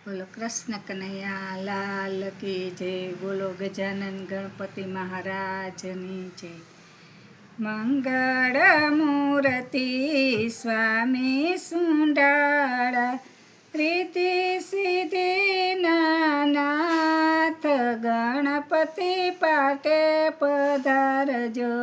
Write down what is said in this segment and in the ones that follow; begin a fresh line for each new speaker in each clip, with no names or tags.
બોલો કૃષ્ણ કનૈયા લાલ કી જય. બોલો ગજાનન ગણપતિ મહારાજની જય. મંગળ મૂર્તિ સ્વામી સુંડાળા, રીતિ સિદ્ધિ નાથ ગણપતિ પાટે પધારજો.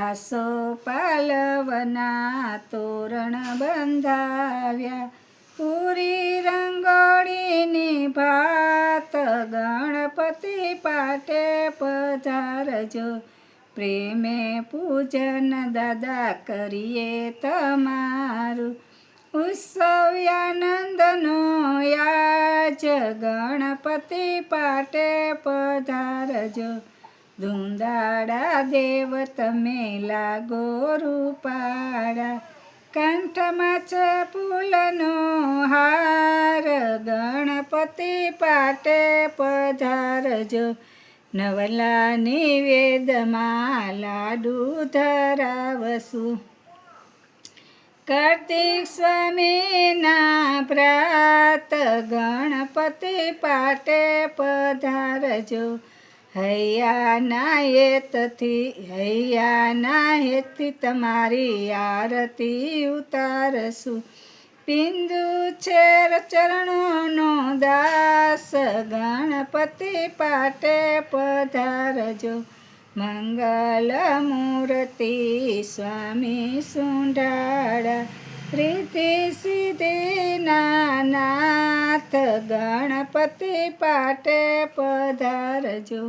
આસો પાલવના તોરણ બંધાવ્યા, પૂરી રંગોળીની ભાત ગણપતિ પાટે પધારજો. પ્રેમે પૂજન દાદા કરીએ તમારું, ઉત્સવ્યાનંદનો યાજ ગણપતિ પાટે પધારજો. ધૂંધાડા દેવ તમે લાગો રૂપાળા, કંઠમાં છે ફૂલનો હાર ગણપતિ પાટે પધારજો. નવલા નિવેદમાં લાડુ ધરાવશું, કાર્તિક સ્વામીના પ્રાત ગણપતિ પાટે પધારજો. હૈયાના હેતથી તમારી આરતી ઉતારશું. બિંદુ છેર ચરણોનો દાસ ગણપતિ પાટે પધારજો. મંગલ મૂર્તિ સ્વામી સુંડાળા, રીતિ સિદ્ધિ નાથ ગણપતિ પાટે પધારજો.